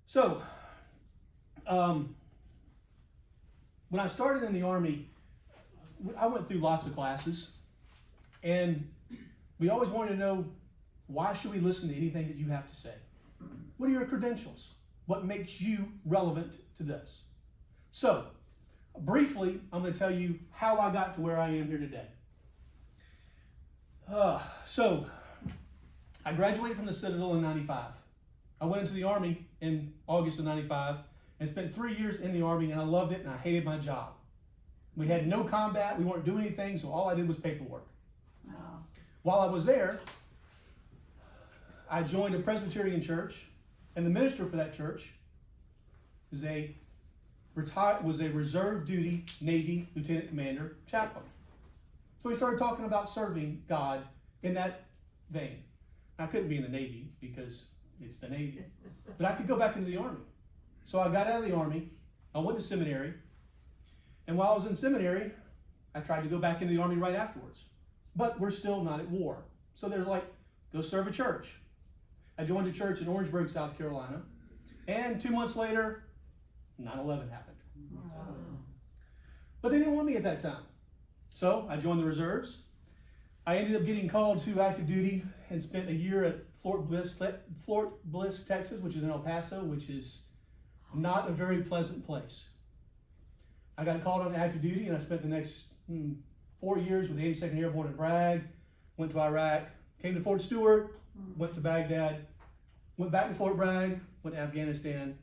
So, when I started in the Army, I went through lots of classes, and we always wanted to know, why should we listen to anything that you have to say? What are your credentials? What makes you relevant to this? So, briefly, I'm going to tell you how I got to where I am here today. So, I graduated from the Citadel in 95. I went into the Army in August of 95 and spent 3 years in the Army, and I loved it and I hated my job. We had no combat, we weren't doing anything, so all I did was paperwork. Wow. While I was there, I joined a Presbyterian church, and the minister for that church was a reserve duty Navy lieutenant commander chaplain. So we started talking about serving God in that vein. I couldn't be in the Navy because it's the Navy, but I could go back into the Army. So I got out of the Army, I went to seminary, and while I was in seminary, I tried to go back into the Army right afterwards. But we're still not at war. So there's like, go serve a church. I joined a church in Orangeburg, South Carolina, and 2 months later, 9/11 happened. Wow. But they didn't want me at that time. So I joined the reserves. I ended up getting called to active duty and spent a year at Fort Bliss, Texas, which is in El Paso, which is not a very pleasant place. I got called on active duty, and I spent the next 4 years with the 82nd Airborne at Bragg, went to Iraq, came to Fort Stewart, went to Baghdad, went back to Fort Bragg, went to Afghanistan.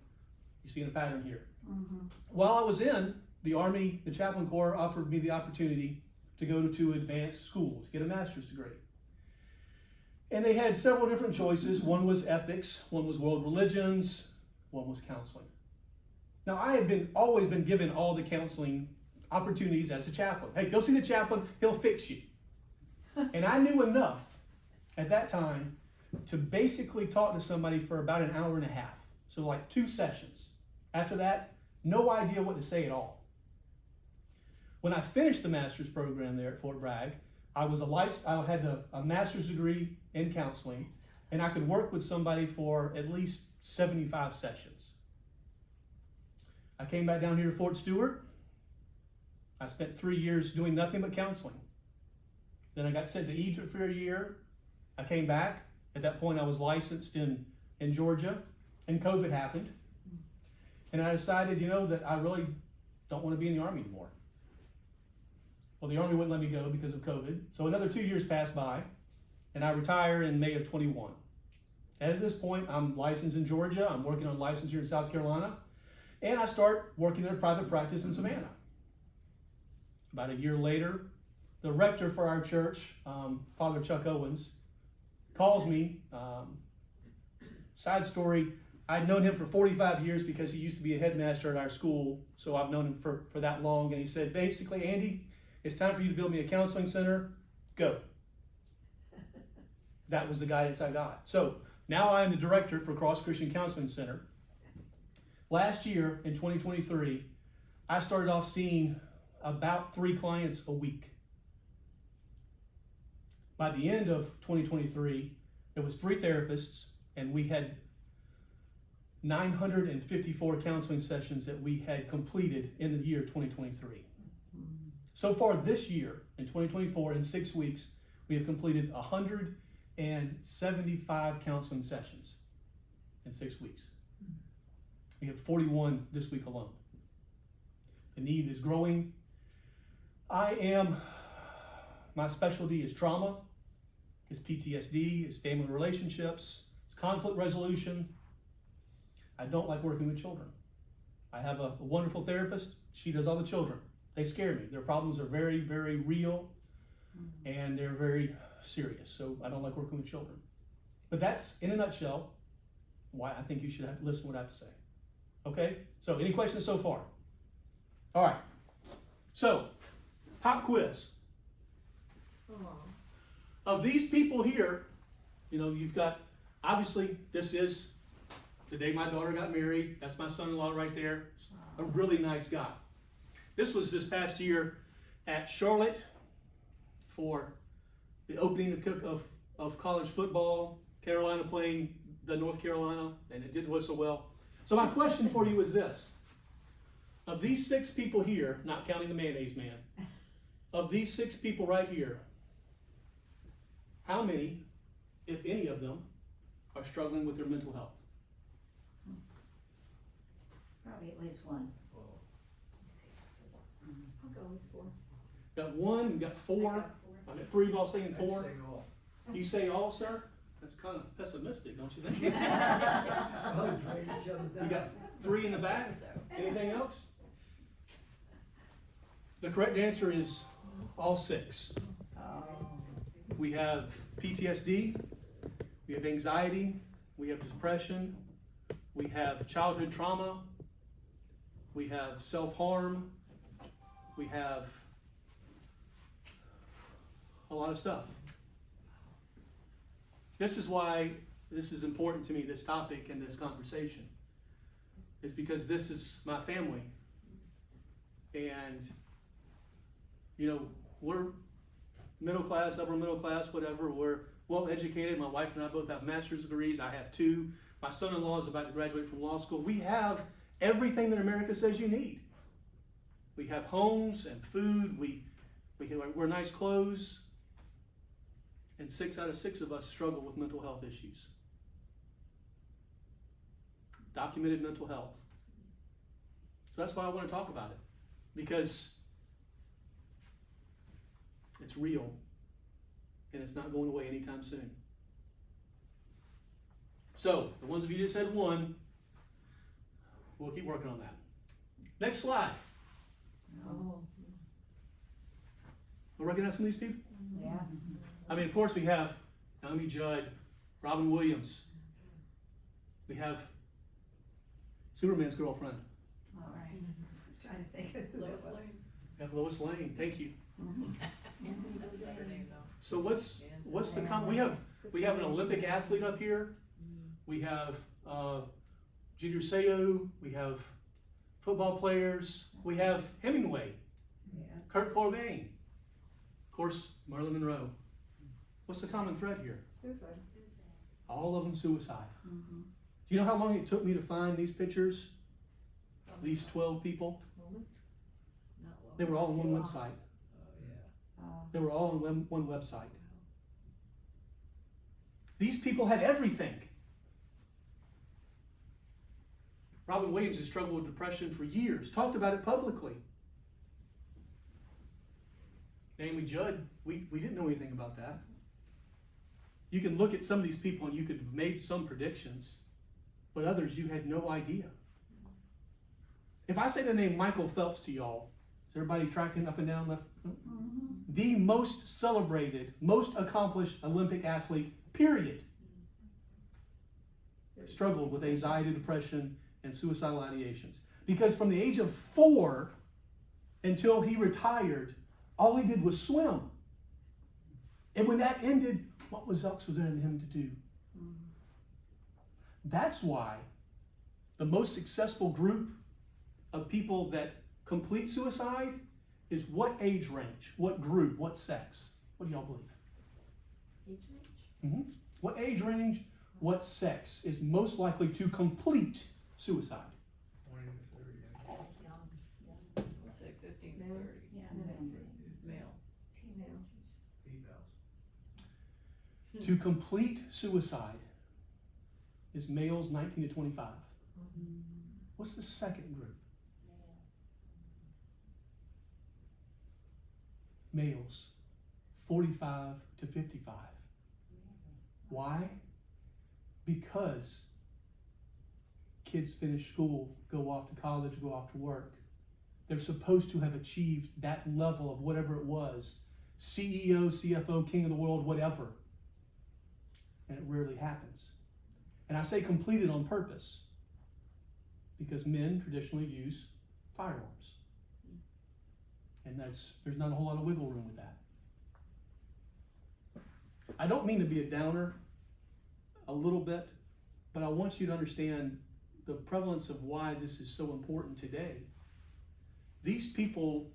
You see the pattern here. Mm-hmm. While I was in the Army, the Chaplain Corps offered me the opportunity to go to advanced school to get a master's degree. And they had several different choices. One was ethics, one was world religions, one was counseling. Now, I had always been given all the counseling opportunities as a chaplain. Hey, go see the chaplain, he'll fix you. And I knew enough at that time to basically talk to somebody for about an hour and a half. So like 2 sessions. After that, no idea what to say at all. When I finished the master's program there at Fort Bragg, I had a master's degree in counseling, and I could work with somebody for at least 75 sessions. I came back down here to Fort Stewart. I spent 3 years doing nothing but counseling. Then I got sent to Egypt for a year. I came back. At that point, I was licensed in Georgia, and COVID happened. And I decided, that I really don't want to be in the Army anymore. Well, the Army wouldn't let me go because of COVID. So another 2 years passed by, and I retire in May of 21. And at this point, I'm licensed in Georgia. I'm working on license here in South Carolina. And I start working in a private practice in Savannah. About a year later, the rector for our church, Father Chuck Owens, calls me. Side story, I'd known him for 45 years because he used to be a headmaster at our school, so I've known him for that long. And he said, basically, Andy, it's time for you to build me a counseling center. Go. That was the guidance I got. So now I am the director for Cross Christian Counseling Center. Last year, in 2023, I started off seeing about 3 clients a week. By the end of 2023, there was 3 therapists, and we had 954 counseling sessions that we had completed in the year 2023. So far this year, in 2024, in 6 weeks, we have completed 175 counseling sessions in 6 weeks. We have 41 this week alone. The need is growing. My specialty is trauma, is PTSD, is family relationships, is conflict resolution. I don't like working with children. I have a wonderful therapist. She does all the children. They scare me. Their problems are very, very real, and they're very serious. So I don't like working with children. But that's, in a nutshell, why I think you should have to listen to what I have to say. Okay? So any questions so far? All right. So, pop quiz. Of these people here, you've got, obviously, this is the day my daughter got married. That's my son-in-law right there. A really nice guy. This was this past year at Charlotte for the opening of college football. Carolina playing the North Carolina, and it didn't go so well. So my question for you is this. Of these 6 people here, not counting the mayonnaise man, of these 6 people right here, how many, if any of them, are struggling with their mental health? Probably at least one. I'll go with 4. Got 1, we got 4. I got 3 of y'all saying 4. You say all, sir? That's kind of pessimistic, don't you think? You got 3 in the back? Anything else? The correct answer is all 6. We have PTSD, we have anxiety, we have depression, we have childhood trauma, we have self-harm, we have a lot of stuff. This is why this is important to me, this topic and this conversation, is because this is my family. And, you know, we're middle class, upper middle class, whatever. We're well educated. My wife and I both have master's degrees. I have 2. My son-in-law is about to graduate from law school. We have everything that America says you need. We have homes and food. We wear nice clothes. And 6 out of 6 of us struggle with mental health issues. Documented mental health. So that's why I want to talk about it. Because it's real. And it's not going away anytime soon. So, the ones of you that said 1, we'll keep working on that. Next slide. Oh, You recognize some of these people? yeah. I mean, of course, we have Naomi Judd, Robin Williams. We have Superman's girlfriend. All right. I was trying to think of who that Lois was. Lane. We have Lois Lane. Thank you. That's a better name though. So what's the we have an Olympic athlete up here. We have Junior Seau. We have football players. We have Hemingway, Yeah. Kurt Cobain, of course, Marilyn Monroe. What's the common thread here? Suicide. All of them suicide. Mm-hmm. Do you know how long it took me to find these pictures? These 12 people? Moments? Not well. They were all on one website. Oh. They were all on one website. These people had everything. Robin Williams has struggled with depression for years, talked about it publicly. Naomi Judd, we didn't know anything about that. You can look at some of these people and you could have made some predictions, but others you had no idea. If I say the name Michael Phelps to y'all, is everybody tracking up and down left? Mm-hmm. The most celebrated, most accomplished Olympic athlete, period. Struggled with anxiety, depression, and suicidal ideations. Because from the age of 4 until he retired, all he did was swim. And when that ended, what else was there in him to do? That's why the most successful group of people that complete suicide is what age range, what group, what sex? What do y'all believe? Age range? Mm-hmm. What age range, what sex is most likely to complete suicide? 20 to 30. Let's say 15 to 30. Yeah. Male. Females. To complete suicide is males 19 to 25. What's the second group? Males 45 to 55. Why? Because kids finish school, go off to college, go off to work. They're supposed to have achieved that level of whatever it was, CEO, CFO, king of the world, whatever. And it rarely happens. And I say completed on purpose because men traditionally use firearms. And there's not a whole lot of wiggle room with that. I don't mean to be a downer a little bit, but I want you to understand the prevalence of why this is so important today. These people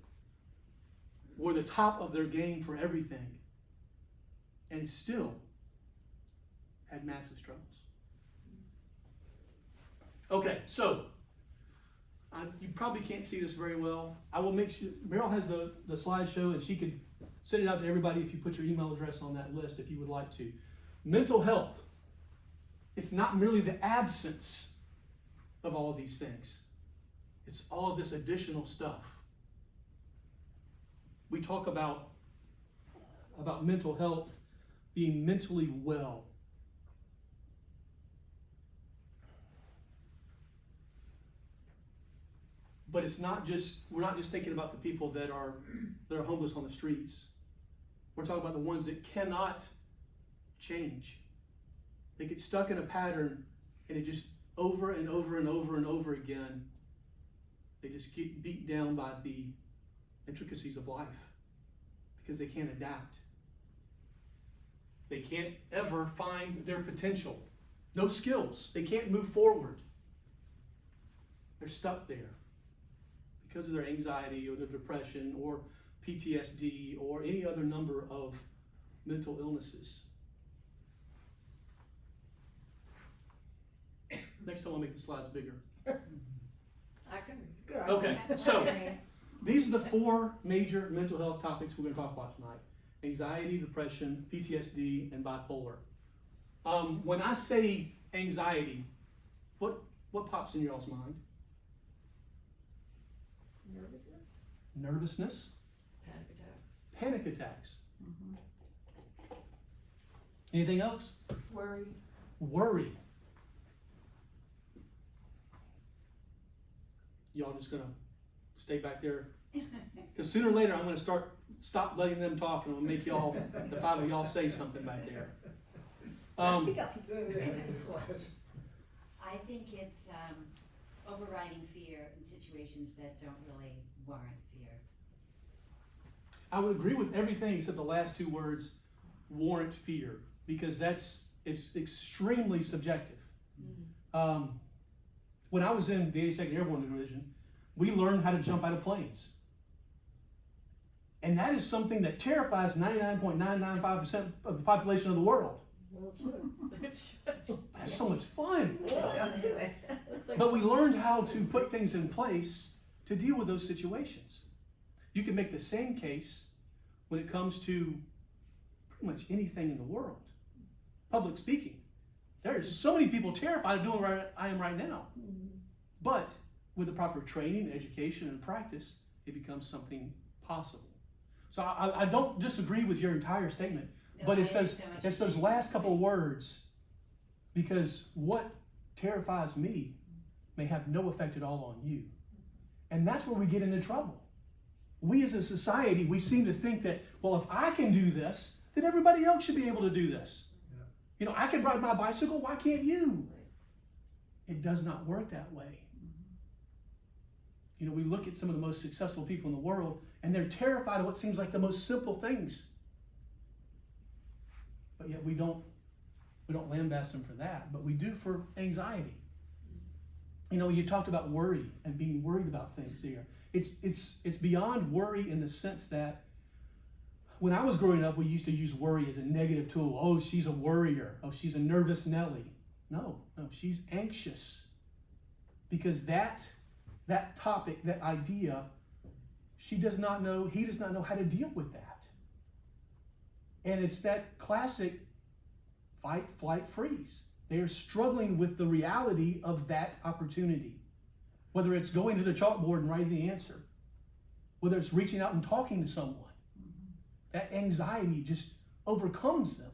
were the top of their game for everything and still had massive struggles. Okay, so you probably can't see this very well. I will make sure Meryl has the slideshow, and she could send it out to everybody if you put your email address on that list if you would like to. Mental health. It's not merely the absence of all of these things. It's all of this additional stuff. We talk about mental health being mentally well. But it's not just, we're not just thinking about the people that are homeless on the streets. We're talking about the ones that cannot change. They get stuck in a pattern, and it just over and over and over and over again, they just get beat down by the intricacies of life because they can't adapt. They can't ever find their potential. No skills. They can't move forward. They're stuck there because of their anxiety or their depression or PTSD or any other number of mental illnesses. Next time I'll make the slides bigger. I can. Good. Okay, so these are the 4 major mental health topics we're going to talk about tonight. Anxiety, depression, PTSD, and bipolar. When I say anxiety, what pops in y'all's mind? Nervousness? Nervousness, Panic attacks. panic attacks. Mhm. Anything else? Worry. Worry. Y'all just gonna stay back there? Because sooner or later I'm gonna stop letting them talk, and I'm gonna make y'all, the 5 of y'all, say something back there. Speak up. I think it's overriding fear in situations that don't really warrant fear. I would agree with everything except the last 2 words, warrant fear, because it's extremely subjective. When I was in the 82nd Airborne Division, we learned how to jump out of planes. And that is something that terrifies 99.995% of the population of the world. Well, it should. That's so much fun. Just don't do it. Looks like But we learned how to put things in place to deal with those situations. You can make the same case when it comes to pretty much anything in the world. Public speaking. There are so many people terrified of doing what I am right now. But with the proper training, education, and practice, it becomes something possible. So I don't disagree with your entire statement, No, but I it's understand what you're those saying. last couple of words, because what terrifies me may have no effect at all on you. And that's where we get into trouble. We as a society, we seem to think that, well, if I can do this, then everybody else should be able to do this. Yeah. You know, I can ride my bicycle, why can't you? It does not work that way. You know, we look at some of the most successful people in the world, and they're terrified of what seems like the most simple things. But yet we don't lambast them for that, but we do for anxiety. You know, you talked about worry and being worried about things there. It's beyond worry in the sense that when I was growing up, we used to use worry as a negative tool. Oh, she's a worrier. Oh, she's a nervous Nelly. No, she's anxious. Because that topic, that idea, he does not know how to deal with that. And it's that classic fight, flight, freeze. They are struggling with the reality of that opportunity. Whether it's going to the chalkboard and writing the answer, whether it's reaching out and talking to someone, that anxiety just overcomes them.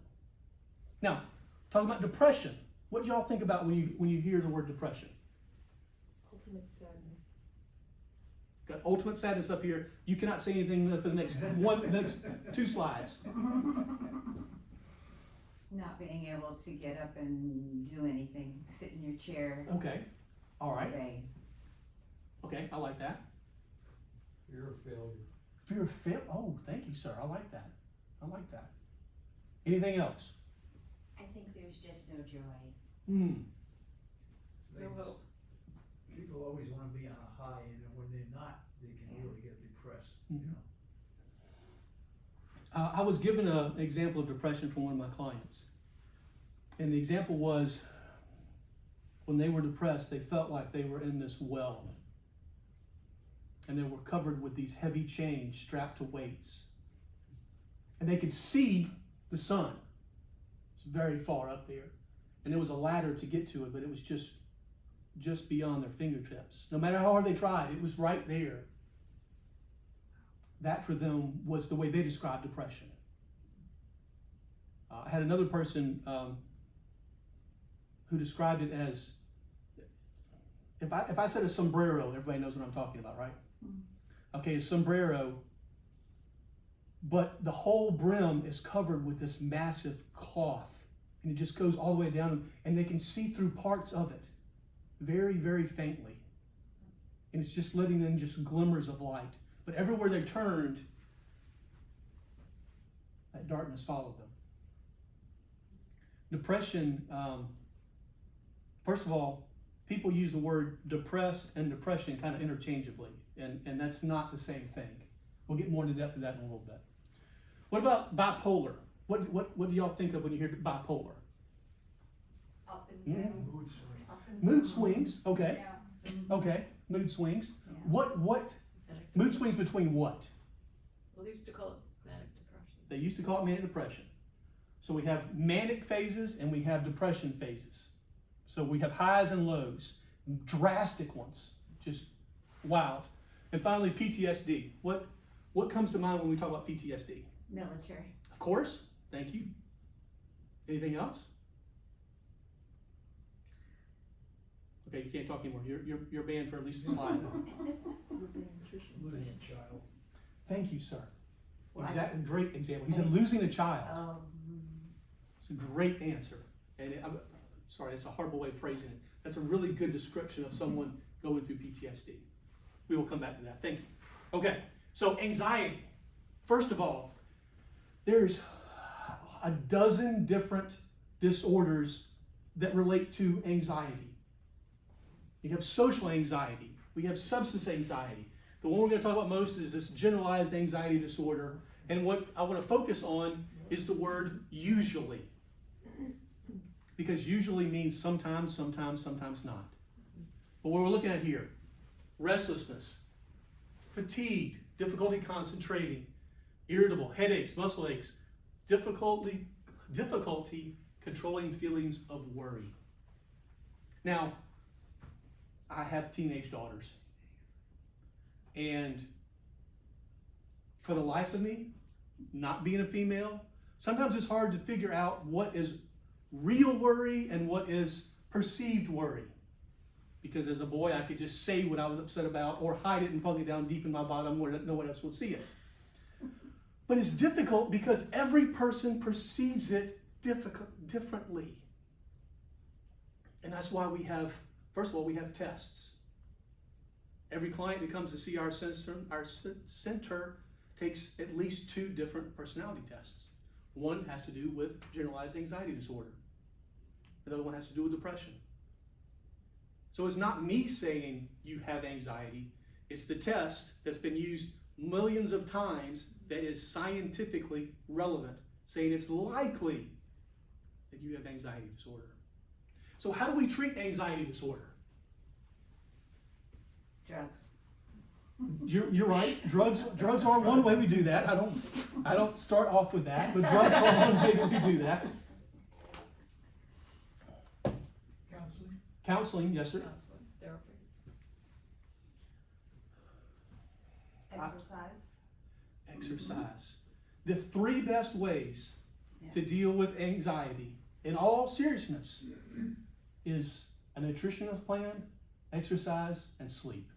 Now, talking about depression, what do y'all think about when you hear the word depression? ultimate sadness. Got ultimate sadness up here. You cannot say anything for the next 2 slides. Not being able to get up and do anything, sit in your chair Okay, all all right. day. Okay, I like that. Fear of failure. Fear of fail. Oh, thank you, sir. I like that. I like that. Anything else? I think there's just no joy. No Things- hope. People always want to be on a high, and when they're not, they can really get depressed, you Mhm. know. I was given an example of depression from one of my clients. And the example was, when they were depressed, they felt like they were in this well. And they were covered with these heavy chains strapped to weights. And they could see the sun. It's very far up there. And there was a ladder to get to it, but it was just beyond their fingertips. No matter how hard they tried, it was right there. That for them was the way they described depression. I had another person who described it as, if I said a sombrero, everybody knows what I'm talking about, right? Okay, a sombrero, but the whole brim is covered with this massive cloth, and it just goes all the way down, and they can see through parts of it very, very faintly. And it's just letting in just glimmers of light. But everywhere they turned, that darkness followed them. Depression, first of all, people use the word depressed and depression kind of interchangeably, and that's not the same thing. We'll get more into depth of that in a little bit. What about bipolar? What do y'all think of when you hear bipolar? Up and down. Mood swing. Up and Mood down. swings, okay, Yeah. okay, mood swings. Yeah. What Manic mood depression. swings between what? Well, they used to call it manic depression. They used to call it manic depression. So we have manic phases and we have depression phases. So we have highs and lows, drastic ones, just wild. And finally, PTSD. What comes to mind when we talk about PTSD? Military. Of course, thank you. Anything else? Okay, you can't talk anymore. You're banned for at least a slide. Losing a child. Thank you, sir. Well, Exactly, great example. He said losing a child. Um, It's a great answer. And I'm sorry, that's a horrible way of phrasing it. That's a really good description of someone going through PTSD. We will come back to that. Thank you. Okay, so anxiety. First of all, there's a dozen different disorders that relate to anxiety. You have social anxiety. We have substance anxiety. The one we're going to talk about most is this generalized anxiety disorder. And what I want to focus on is the word usually. Because usually means sometimes, sometimes, sometimes not. But what we're looking at here, restlessness, fatigue, difficulty concentrating, irritable, headaches, muscle aches, difficulty controlling feelings of worry. Now, I have teenage daughters. And for the life of me, not being a female, sometimes it's hard to figure out what is real worry and what is perceived worry. Because as a boy, I could just say what I was upset about or hide it and plug it down deep in my bottom where no one else would see it. But it's difficult because every person perceives it differently. And that's why we have, first of all, we have tests. Every client that comes to see our center takes at least 2 different personality tests. One has to do with generalized anxiety disorder. Another one has to do with depression. So it's not me saying you have anxiety. It's the test that's been used millions of times that is scientifically relevant, saying it's likely that you have anxiety disorder. So how do we treat anxiety disorder? drugs. You're right. Drugs are one way we do that. I don't start off with that, but drugs are one way that we do that. Counseling. Counseling, yes, sir. Counseling, therapy. Exercise. Exercise. The 3 best ways to Yeah. deal with anxiety, in all seriousness, is a nutritional plan, exercise, and sleep.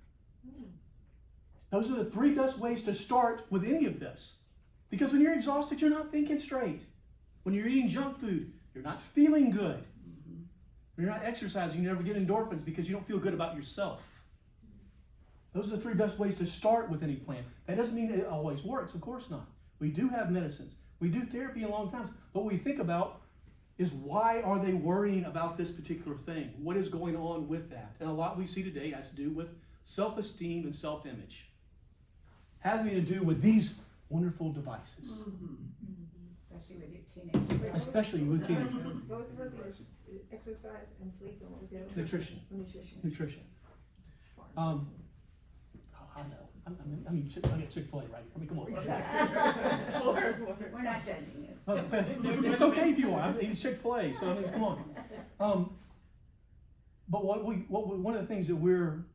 Those are the 3 best ways to start with any of this. Because when you're exhausted, you're not thinking straight. When you're eating junk food, you're not feeling good. When you're not exercising, you never get endorphins because you don't feel good about yourself. Those are the 3 best ways to start with any plan. That doesn't mean it always works, of course not. We do have medicines. We do therapy in long times. But what we think about is why are they worrying about this particular thing? What is going on with that? And a lot we see today has to do with self-esteem and self-image. Having to do with these wonderful devices. Right. especially with your teenagers. especially with teenagers. What was the first thing, exercise and sleep, and what was the other one? Nutrition. Nutrition. Nutrition. Farm. I know. I mean, I got Chick-fil-A right here. I mean, come on. We're not judging you. Oh, it's okay if you are. I eat Chick-fil-A, so I mean, come on. But one of the things that we're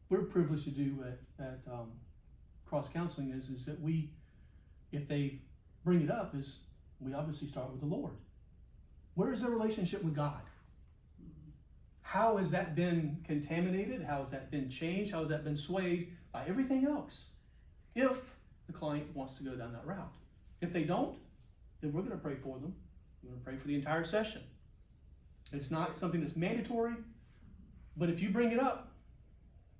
privileged to do at Cross Counseling is that if they bring it up, is we obviously start with the Lord. Where is their relationship with God? How has that been contaminated? How has that been changed? How has that been swayed by everything else? If the client wants to go down that route. If they don't, then we're going to pray for them. We're going to pray for the entire session. It's not something that's mandatory, but if you bring it up,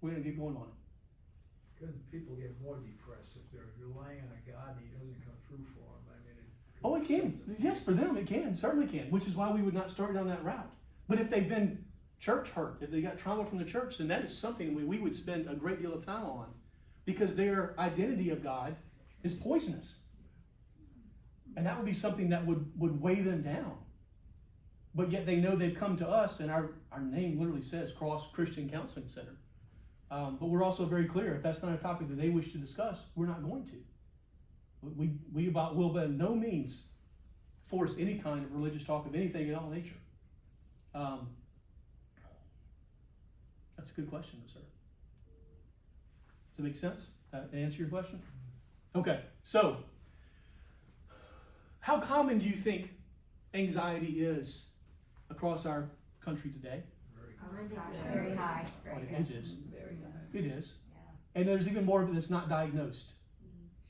we're going to get going on it. Couldn't people get more depressed if they're relying on a God and he doesn't come through for them? I mean, Oh, it can. Yes, for them, it can. Certainly can. Which is why we would not start down that route. But if they've been church hurt, if they got trauma from the church, then that is something we would spend a great deal of time on. Because their identity of God is poisonous. And that would be something that would weigh them down. But yet they know they've come to us, and our name literally says Cross Christian Counseling Center. But we're also very clear, if that's not a topic that they wish to discuss, we're not going to. We will by no means force any kind of religious talk of anything in all nature. That's a good question, sir. Does it make sense? To answer your question? Okay, so how common do you think anxiety is across our country today? Very high. Very It good. is. Very good. It is. Yeah. And there's even more of it that's not diagnosed.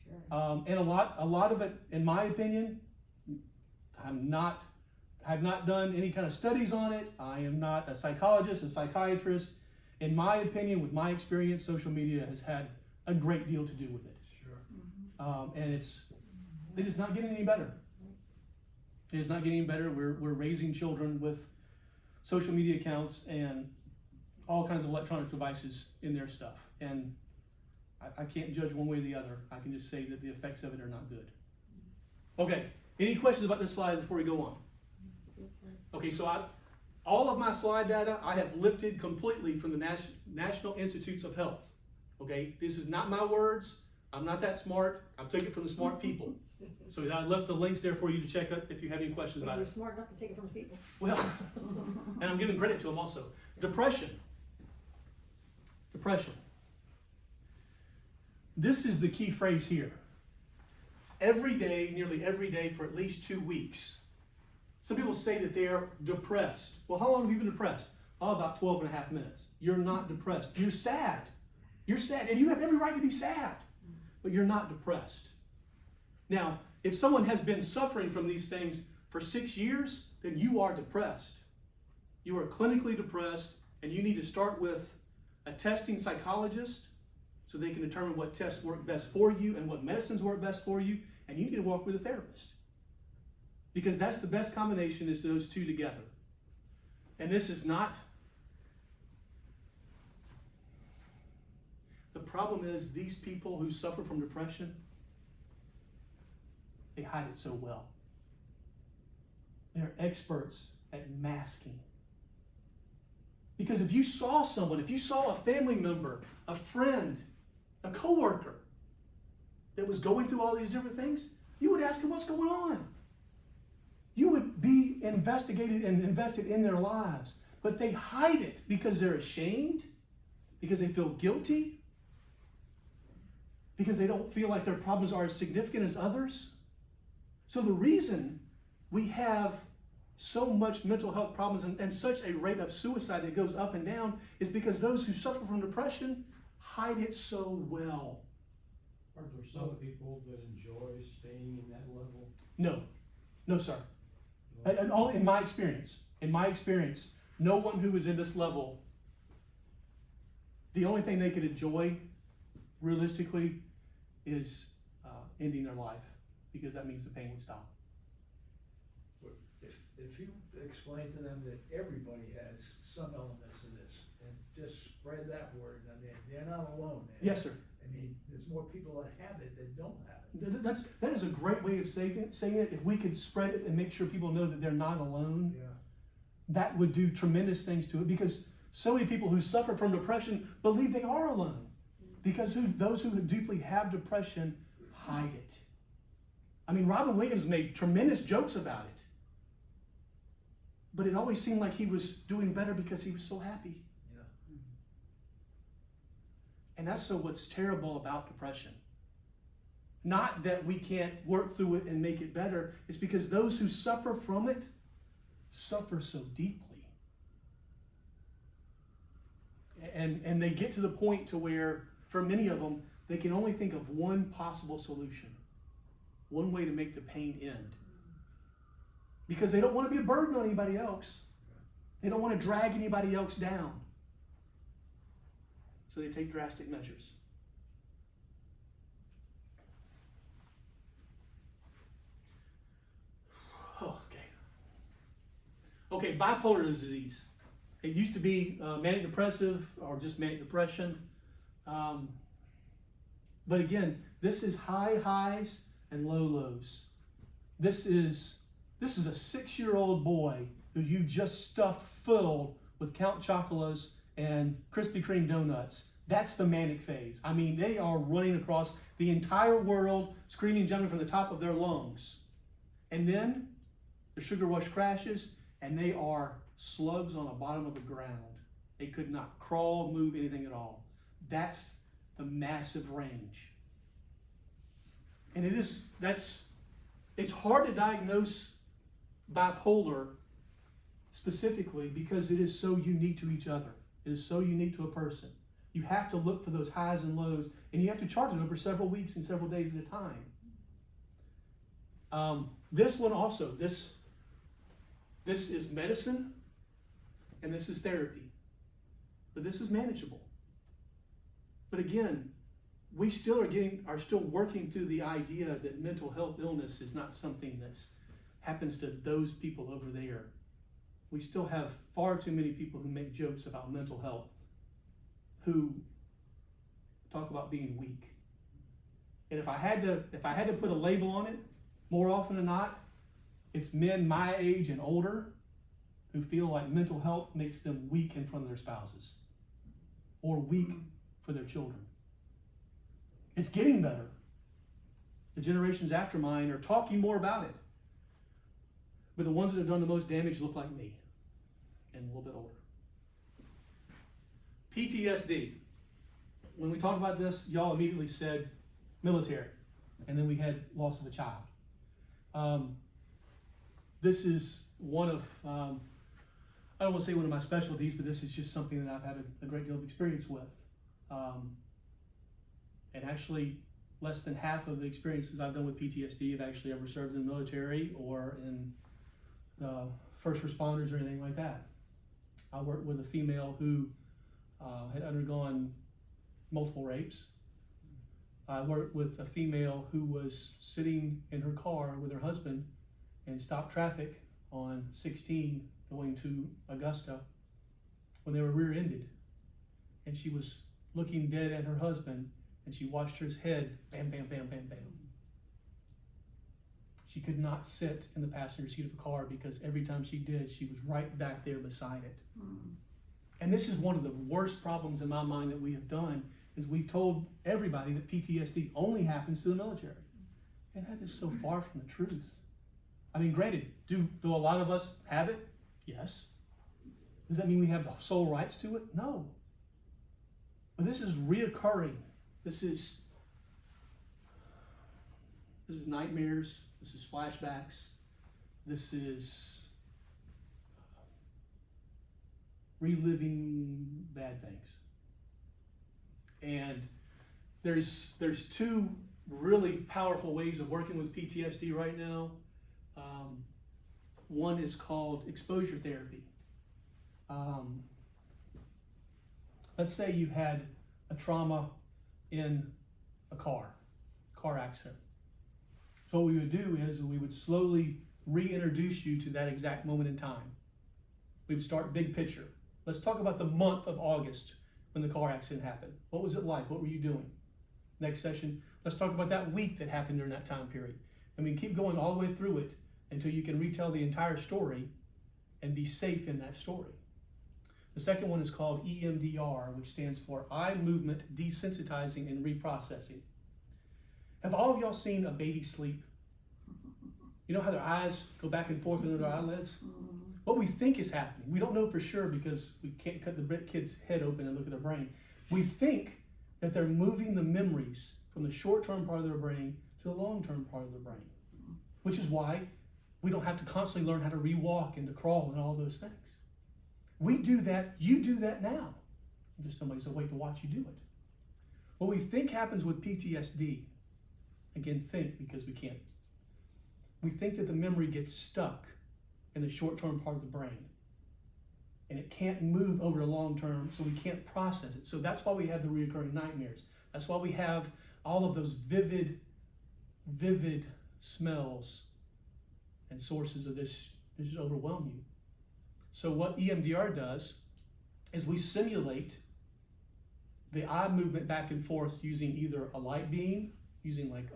Sure. And a lot of it, in my opinion, I've not done any kind of studies on it. I am not a psychologist, a psychiatrist. In my opinion, with my experience, social media has had a great deal to do with it. Sure. And it is not getting any better. It is not getting any better. We're raising children with social media accounts and all kinds of electronic devices in their stuff. And I can't judge one way or the other. I can just say that the effects of it are not good. Okay, any questions about this slide before we go on? Okay, so all of my slide data I have lifted completely from the National Institutes of Health. Okay, this is not my words. I'm not that smart. I took it from the smart people. So I left the links there for you to check out if you have any questions But about you're it. smart enough to take it from the people. Well, and I'm giving credit to them also. Depression. This is the key phrase here. It's every day, nearly every day for at least 2 weeks. Some people say that they are depressed. Well, how long have you been depressed? Oh, about 12 and a half minutes. You're not depressed. You're sad. You're sad, and you have every right to be sad, but you're not depressed. Now, if someone has been suffering from these things for 6 years, then you are depressed. You are clinically depressed, and you need to start with a testing psychologist so they can determine what tests work best for you and what medicines work best for you, and you need to walk with a therapist. Because that's the best combination is those two together. And this is not... The problem is these people who suffer from depression, they hide it so well. They're experts at masking. Because if you saw someone, if you saw a family member, a friend, a coworker that was going through all these different things, you would ask them what's going on. You would be investigated and invested in their lives. But they hide it because they're ashamed, because they feel guilty, because they don't feel like their problems are as significant as others. So the reason we have so much mental health problems and such a rate of suicide that goes up and down is because those who suffer from depression hide it so well. Are there some people that enjoy staying in that level? No, sir. And all in my experience, no one who is in this level, the only thing they could enjoy realistically is ending their life, because that means the pain would stop. If you explain to them that everybody has some elements of this, and just spread that word, I mean, they're not alone. Yes, sir. I mean, there's more people that have it that don't have it. That is a great way of saying it. If we could spread it and make sure people know that they're not alone, Yeah. that would do tremendous things to it, because so many people who suffer from depression believe they are alone, because those who deeply have depression hide it. I mean, Robin Williams made tremendous jokes about it, but it always seemed like he was doing better because he was so happy. Yeah. And that's so what's terrible about depression. Not that we can't work through it and make it better, it's because those who suffer from it suffer so deeply. And they get to the point to where, for many of them, they can only think of one possible solution, one way to make the pain end. Because they don't want to be a burden on anybody else. They don't want to drag anybody else down. So they take drastic measures. Oh, okay, bipolar disease. It used to be manic depressive or just manic depression. But again, this is high highs and low lows. This is a 6-year-old boy who you just stuffed full with Count Chocolates and Krispy Kreme donuts. That's the manic phase. I mean, they are running across the entire world, screaming, jumping from the top of their lungs. And then the sugar rush crashes, and they are slugs on the bottom of the ground. They could not crawl, move, anything at all. That's the massive range. And it's hard to diagnose bipolar specifically because it is so unique to each other. It is so unique to a person. You have to look for those highs and lows, and you have to chart it over several weeks and several days at a time. This one also, this is medicine, and this is therapy. But this is manageable. But again, we still are still working through the idea that mental health illness is not something that happens to those people over there. We still have far too many people who make jokes about mental health, who talk about being weak. And if I had to put a label on it, more often than not, it's men my age and older who feel like mental health makes them weak in front of their spouses or weak for their children. It's getting better. The generations after mine are talking more about it. But the ones that have done the most damage look like me and a little bit older. PTSD. When we talked about this, y'all immediately said military, and then we had loss of a child. This is one of, I don't want to say one of my specialties, but this is just something that I've had a great deal of experience with. And actually, less than half of the experiences I've done with PTSD have actually ever served in the military or in first responders or anything like that. I worked with a female who had undergone multiple rapes. I worked with a female who was sitting in her car with her husband and stopped traffic on 16 going to Augusta when they were rear-ended. And she was looking dead at her husband, and she watched his head, bam, bam, bam, bam, bam. She could not sit in the passenger seat of a car because every time she did, she was right back there beside it. And this is one of the worst problems in my mind that we have done, is we've told everybody that PTSD only happens to the military. And that is so far from the truth. I mean, granted, do a lot of us have it? Yes. Does that mean we have the sole rights to it? No. But this is reoccurring. This is nightmares. This is flashbacks. This is reliving bad things. And there's two really powerful ways of working with PTSD right now. One is called exposure therapy. Let's say you had a trauma in a car accident. So what we would do is we would slowly reintroduce you to that exact moment in time. We would start big picture. Let's talk about the month of August when the car accident happened. What was it like? What were you doing? Next session, Let's talk about that week that happened during that time period. I mean, keep going all the way through it until you can retell the entire story and be safe in that story. The second one is called EMDR, which stands for Eye Movement Desensitizing and Reprocessing. Have all of y'all seen a baby sleep? You know how their eyes go back and forth under their eyelids? What we think is happening, we don't know for sure because we can't cut the kid's head open and look at their brain. We think that they're moving the memories from the short-term part of their brain to the long-term part of their brain, which is why we don't have to constantly learn how to re-walk and to crawl and all those things. We do that, you do that now. Just nobody's awake to watch you do it. What we think happens with PTSD, again, think because we can't. We think that the memory gets stuck in the short-term part of the brain. And it can't move over the long-term, so we can't process it. So that's why we have the recurring nightmares. That's why we have all of those vivid smells and sources of this just overwhelm you. So what EMDR does is we simulate the eye movement back and forth using either a light beam, using like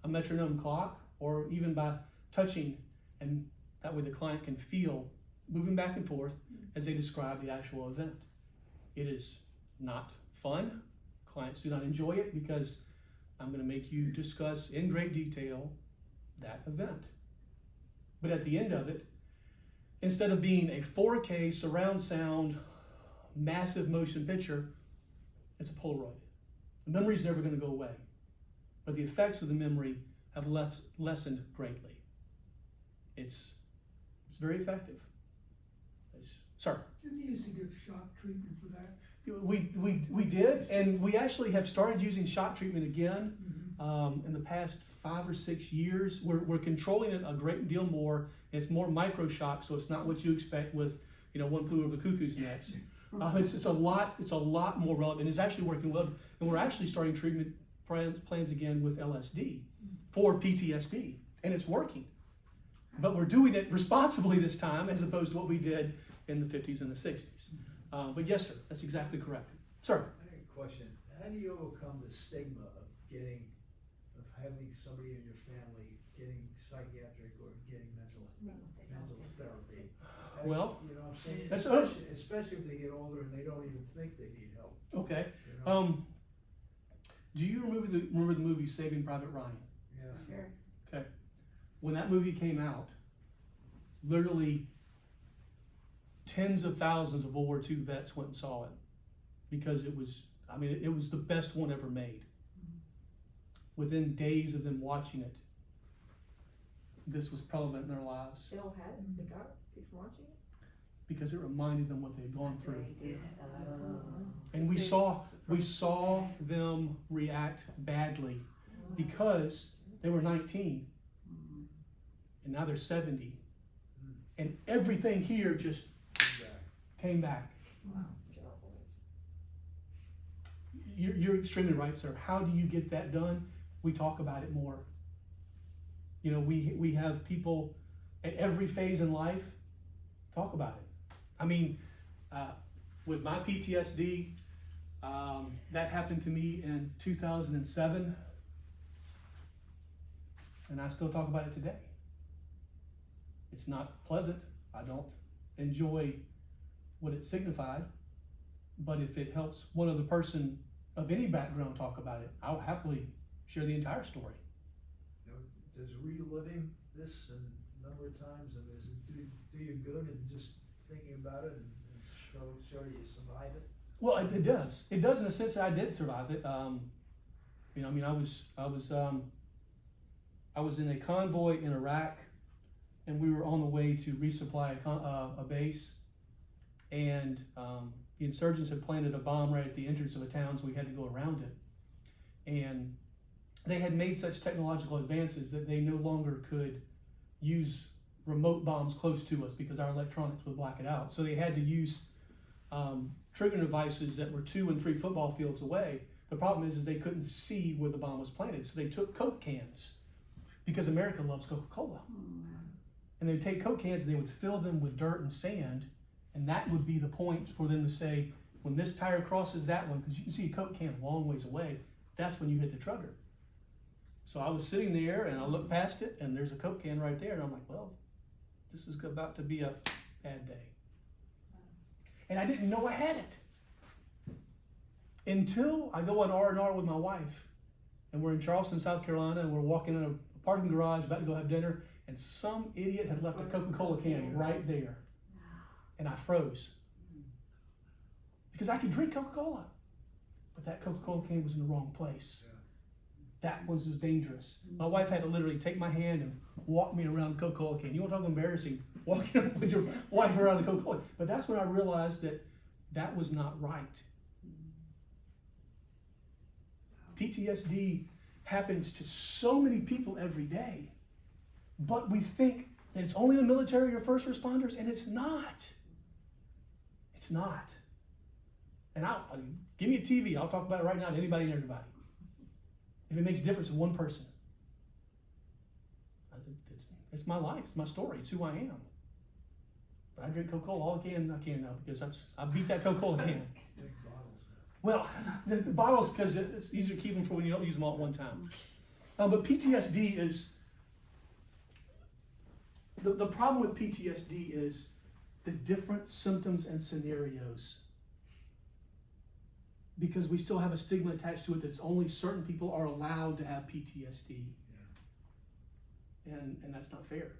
a metronome clock, or even by touching, and that way the client can feel moving back and forth as they describe the actual event. It is not fun. Clients do not enjoy it because I'm going to make you discuss in great detail that event. But at the end of it, instead of being a 4K surround sound, massive motion picture, it's a Polaroid. The memory's never going to go away, but the effects of the memory have lessened greatly. It's very effective. Sir? Didn't you used to give shock treatment for that? We did, and we actually have started using shock treatment again in the past 5 or 6 years. We're controlling it a great deal more. It's more micro shock, so it's not what you expect with One Flew Over the Cuckoo's Nest. It's a lot more relevant. It's actually working well, and we're actually starting treatment plans again with LSD for PTSD, and it's working. But we're doing it responsibly this time, as opposed to what we did in the 50s and the 60s. But yes, sir, that's exactly correct. Sir? I have a question. How do you overcome the stigma of having somebody in your family getting psychiatric or getting mental therapy? Well, you know what I'm saying? that's Especially if they get older and they don't even think they need help. okay. You know? Do you remember the movie Saving Private Ryan? Yeah. Sure. Okay. When that movie came out, literally tens of thousands of World War II vets went and saw it because it was the best one ever made. Within days of them watching it, this was prevalent in their lives Still had it, they got it, people watching it. because it reminded them what they'd gone through. They did. And we saw them react badly because they were 19 and now they're 70. And everything here just came back. Wow, it's terrible. You're extremely right, sir. How do you get that done? We talk about it more. We have people at every phase in life talk about it. I mean, with my PTSD, that happened to me in 2007, and I still talk about it today. It's not pleasant. I don't enjoy what it signified, but if it helps one other person of any background talk about it, I'll happily share the entire story. Does reliving this a number of times, and does it do you good and just thinking about it and show you survive it? Well, it does. It does in the sense that I did survive it. I was in a convoy in Iraq, and we were on the way to resupply a base, and the insurgents had planted a bomb right at the entrance of a town, so we had to go around it. And they had made such technological advances that they no longer could use remote bombs close to us because our electronics would black it out. So they had to use trigger devices that were 2 and 3 football fields away. The problem is they couldn't see where the bomb was planted. So they took Coke cans because America loves Coca-Cola. And they would take Coke cans and they would fill them with dirt and sand. And that would be the point for them to say, when this tire crosses that one, because you can see a Coke can a long ways away, that's when you hit the trigger. So I was sitting there and I looked past it and there's a Coke can right there, and I'm like, well, this is about to be a bad day. And I didn't know I had it until I go on R&R with my wife, and we're in Charleston, South Carolina, and we're walking in a parking garage about to go have dinner, and some idiot had left a Coca-Cola can right there. And I froze. Because I could drink Coca-Cola, but that Coca-Cola can was in the wrong place. That was dangerous. My wife had to literally take my hand and walk me around the Coca-Cola can. You want to talk embarrassing, walking with your wife around the Coca-Cola. But that's when I realized that that was not right. PTSD happens to so many people every day, but we think that it's only the military or first responders, and it's not. It's not. And give me a TV, I'll talk about it right now to anybody and everybody. If it makes a difference in one person. It's my life, it's my story, it's who I am. But I drink Coca-Cola all I can now, because I beat that Coca-Cola can. Big bottles now. Well, the bottles, because it's easier to keep them for when you don't use them all at one time. But PTSD is, the problem with PTSD is the different symptoms and scenarios. Because we still have a stigma attached to it that only certain people are allowed to have PTSD. And that's not fair.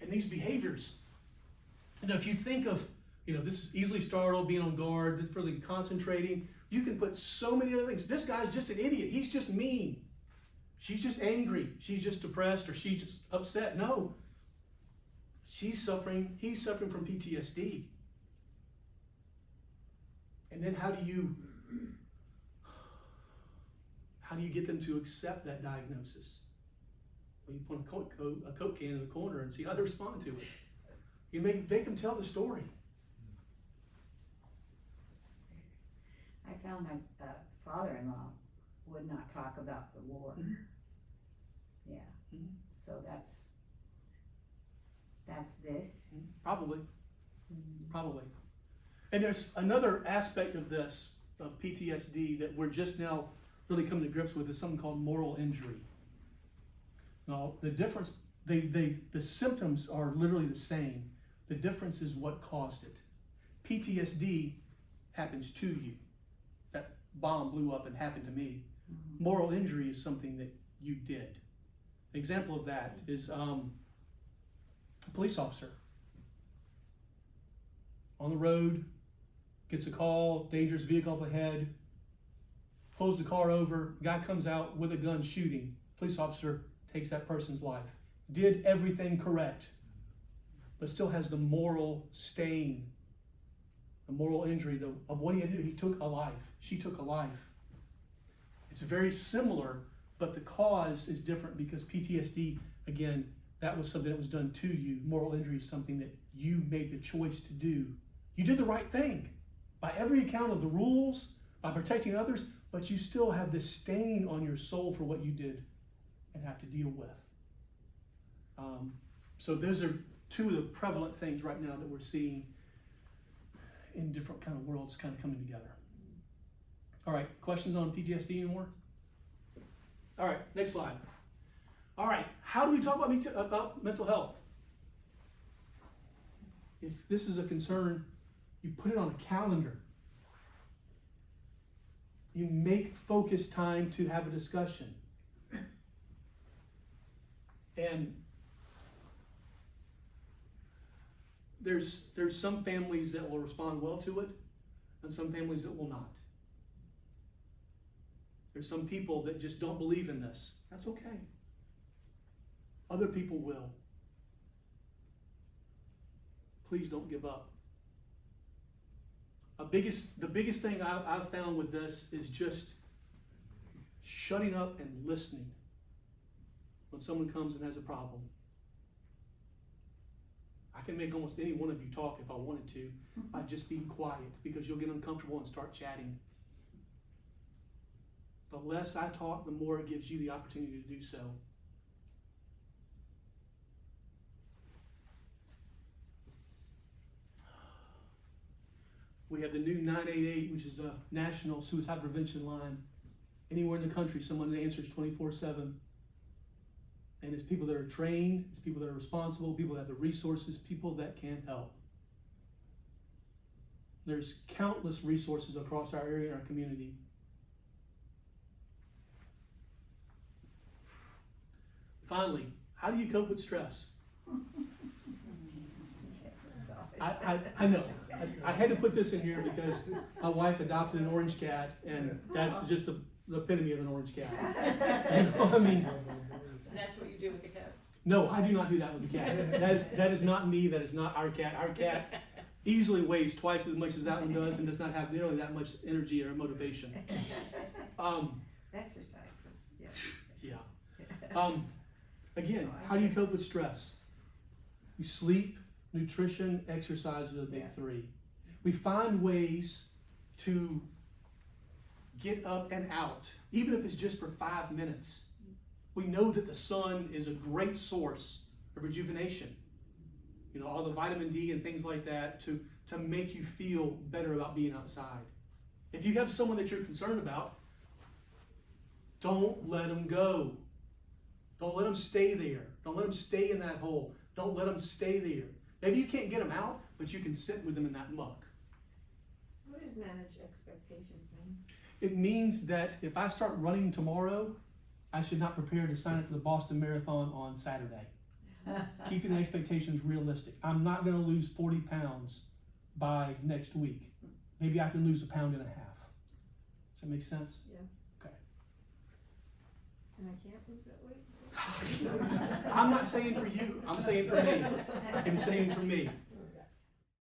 And these behaviors, if you think of, this is easily startled, being on guard, this really concentrating, you can put so many other things. This guy's just an idiot. He's just mean. She's just angry. She's just depressed, or she's just upset. No. He's suffering from PTSD. And then how do you get them to accept that diagnosis? Well, you put a Coke can in the corner and see how they respond to it. You make them tell the story. I found my father-in-law would not talk about the war. Mm-hmm. Yeah. Mm-hmm. So that's this. Probably. And there's another aspect of this, of PTSD, that we're just now really coming to grips with, is something called moral injury. Now, the difference, the symptoms are literally the same. The difference is what caused it. PTSD happens to you. That bomb blew up and happened to me. Mm-hmm. Moral injury is something that you did. An example of that is a police officer on the road, gets a call, dangerous vehicle up ahead, pulls the car over, guy comes out with a gun shooting, police officer takes that person's life. Did everything correct, but still has the moral stain, the moral injury of what he had to do. He took a life, she took a life. It's very similar, but the cause is different, because PTSD, again, that was something that was done to you. Moral injury is something that you made the choice to do. You did the right thing by every account of the rules, by protecting others, but you still have this stain on your soul for what you did and have to deal with. So those are two of the prevalent things right now that we're seeing in different kind of worlds kind of coming together. All right, questions on PTSD anymore? All right, next slide. All right, how do we talk about mental health? If this is a concern, you put it on a calendar. You make focused time to have a discussion. And there's some families that will respond well to it, and some families that will not. There's some people that just don't believe in this. That's okay. Other people will. Please don't give up. The biggest thing I've found with this is just shutting up and listening when someone comes and has a problem. I can make almost any one of you talk if I wanted to by just being quiet, because you'll get uncomfortable and start chatting. The less I talk, the more it gives you the opportunity to do so. We have the new 988, which is a national suicide prevention line. anywhere in the country, someone that answers 24/7. And it's people that are trained, it's people that are responsible, people that have the resources, people that can help. There's countless resources across our area and our community. Finally, how do you cope with stress? I know. I had to put this in here because my wife adopted an orange cat, and that's just the epitome of an orange cat. You know what I mean? And that's what you do with the cat. No, I do not do that with the cat. That is not me. That is not our cat. Our cat easily weighs twice as much as that one does, and does not have nearly that much energy or motivation. Exercise, yeah. Yeah. Again, how do you cope with stress? We sleep, nutrition, exercise are the big three. We find ways to get up and out, even if it's just for 5 minutes. We know that the sun is a great source of rejuvenation. You know, all the vitamin D and things like that to make you feel better about being outside. If you have someone that you're concerned about, don't let them go. Don't let them stay there. Don't let them stay in that hole. Don't let them stay there. Maybe you can't get them out, but you can sit with them in that muck. What does manage expectations mean? It means that if I start running tomorrow, I should not prepare to sign up for the Boston Marathon on Saturday. Keeping the expectations realistic. I'm not going to lose 40 pounds by next week. Maybe I can lose 1.5 pounds. Does that make sense? Yeah. Okay. And I can't lose that weight? I'm not saying for you. I'm saying for me. I'm saying for me.